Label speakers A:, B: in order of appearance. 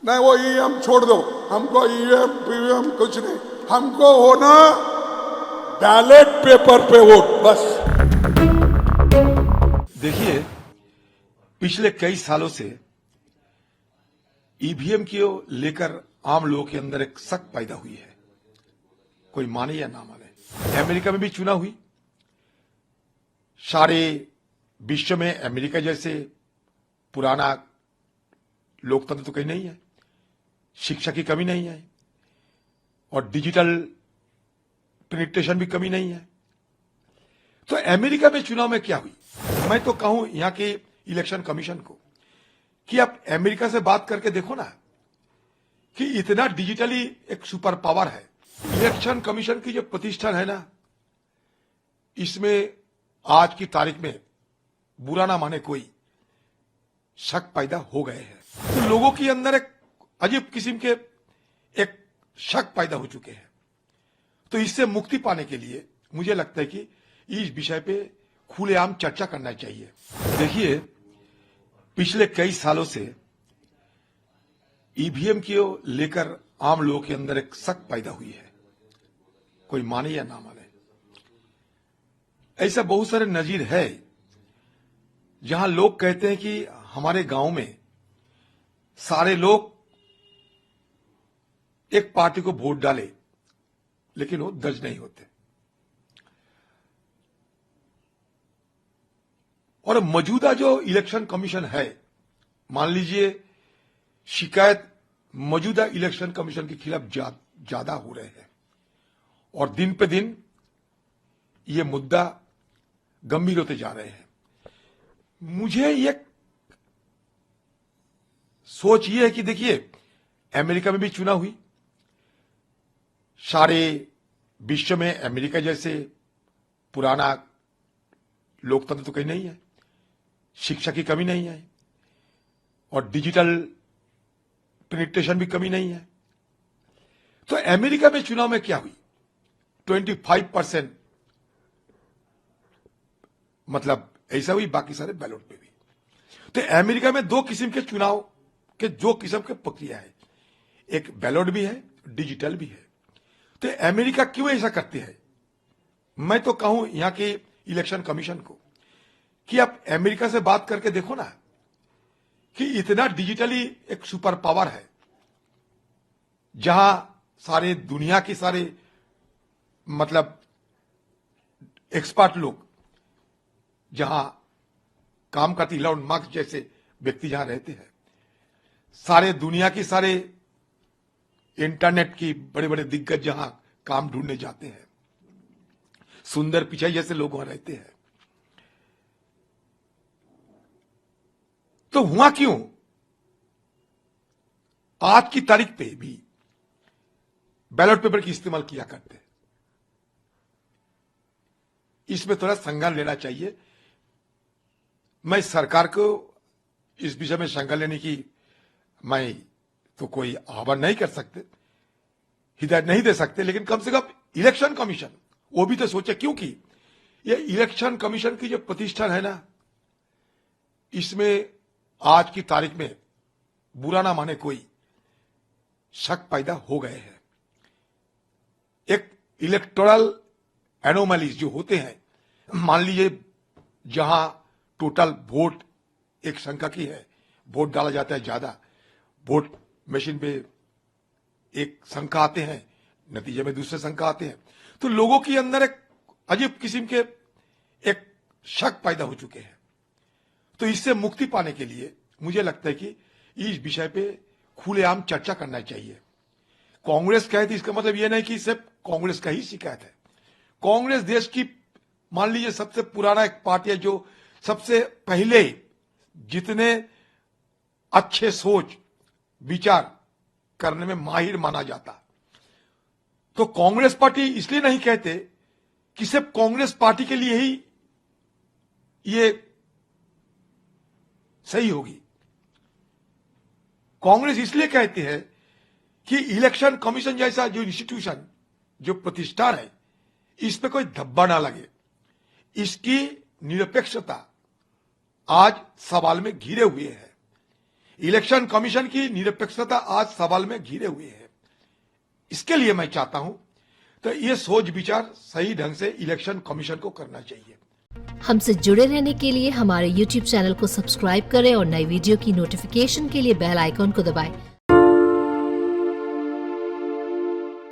A: नहीं, वो ईवीएम छोड़ दो, हमको ईवीएम पीवीएम कुछ नहीं, हमको होना बैलेट पेपर पे वोट बस।
B: देखिए, पिछले कई सालों से ईवीएम को लेकर आम लोगों के अंदर एक शक पैदा हुई है, कोई माने या ना माने। अमेरिका में भी चुनाव हुई, सारे विश्व में अमेरिका जैसे पुराना लोकतंत्र तो कहीं नहीं है, शिक्षा की कमी नहीं है और डिजिटल पेनिट्रेशन भी कमी नहीं है। तो अमेरिका में चुनाव में क्या हुई? मैं तो कहूं यहां के इलेक्शन कमीशन को कि आप अमेरिका से बात करके देखो ना कि इतना डिजिटली एक सुपर पावर है। इलेक्शन कमीशन की जो प्रतिष्ठान है ना, इसमें आज की तारीख में बुरा ना माने कोई शक पैदा हो गए हैं। तो लोगों के अंदर एक अजीब किस्म के एक शक पैदा हो चुके हैं। तो इससे मुक्ति पाने के लिए मुझे लगता है कि इस विषय पे खुलेआम चर्चा करना चाहिए। देखिए, पिछले कई सालों से ईवीएम को लेकर आम लोगों के अंदर एक शक पैदा हुई है, कोई माने या ना माने। ऐसा बहुत सारे नजीर है जहां लोग कहते हैं कि हमारे गांव में सारे लोग एक पार्टी को वोट डाले लेकिन वो दर्ज नहीं होते। और मौजूदा जो इलेक्शन कमीशन है, मान लीजिए शिकायत मौजूदा इलेक्शन कमीशन के खिलाफ ज्यादा हो रहे हैं और दिन पे दिन ये मुद्दा गंभीर होते जा रहे हैं। मुझे ये सोच ये है कि देखिए, अमेरिका में भी चुनाव हुई, सारे विश्व में अमेरिका जैसे पुराना लोकतंत्र तो कहीं नहीं है, शिक्षा की कमी नहीं है और डिजिटल पेनिट्रेशन भी कमी नहीं है। तो अमेरिका में चुनाव में क्या हुई? 25% मतलब ऐसा हुई, बाकी सारे बैलेट पे भी। तो अमेरिका में दो किस्म के चुनाव के दो किस्म के प्रक्रिया है, एक बैलेट भी है, डिजिटल भी है। तो अमेरिका क्यों ऐसा करते हैं? मैं तो कहूं यहां के इलेक्शन कमीशन को कि आप अमेरिका से बात करके देखो ना कि इतना डिजिटली एक सुपर पावर है जहां सारे दुनिया के सारे मतलब एक्सपर्ट लोग जहां काम करते, इलॉन मस्क जैसे व्यक्ति जहां रहते हैं, सारे दुनिया की सारे इंटरनेट की बड़े बड़े दिग्गज जहां काम ढूंढने जाते हैं, सुंदर पिचाई जैसे लोग वहां रहते हैं। तो हुआ क्यों आज की तारीख पे भी बैलेट पेपर की इस्तेमाल किया करते हैं? इसमें थोड़ा संज्ञान लेना चाहिए। मैं सरकार को इस विषय में संज्ञान लेने की मैं तो कोई आह्वान नहीं कर सकते, हिदायत नहीं दे सकते, लेकिन कम से कम इलेक्शन कमीशन वो भी तो सोचे, क्योंकि ये इलेक्शन कमीशन की जो प्रतिष्ठान है ना, इसमें आज की तारीख में बुरा ना माने कोई शक पैदा हो गए हैं। एक इलेक्टोरल एनोमलीज जो होते हैं, मान लीजिए जहां टोटल वोट एक संख्या की है, वोट डाला जाता है ज्यादा, वोट मशीन पे एक संख्या आते हैं, नतीजे में दूसरे संख्या आते हैं, तो लोगों के अंदर एक अजीब किस्म के एक शक पैदा हो चुके हैं। तो इससे मुक्ति पाने के लिए मुझे लगता है कि इस विषय पे खुलेआम चर्चा करना चाहिए। कांग्रेस कहे थी, इसका मतलब यह नहीं कि सिर्फ कांग्रेस का ही शिकायत है। कांग्रेस देश की मान लीजिए सबसे पुराना एक पार्टी है जो सबसे पहले जितने अच्छे सोच विचार करने में माहिर माना जाता। तो कांग्रेस पार्टी इसलिए नहीं कहते कि सिर्फ कांग्रेस पार्टी के लिए ही ये सही होगी। कांग्रेस इसलिए कहते हैं कि इलेक्शन कमीशन जैसा जो इंस्टीट्यूशन, जो प्रतिष्ठान है, इस पे कोई धब्बा ना लगे, इसकी निरपेक्षता आज सवाल में घिरे हुए है। इलेक्शन कमीशन की निरपेक्षता आज सवाल में घिरे हुए है। इसके लिए मैं चाहता हूं तो ये सोच विचार सही ढंग से इलेक्शन कमीशन को करना चाहिए।
C: हमसे जुड़े रहने के लिए हमारे YouTube चैनल को सब्सक्राइब करें और नई वीडियो की नोटिफिकेशन के लिए बेल आइकॉन को दबाएं।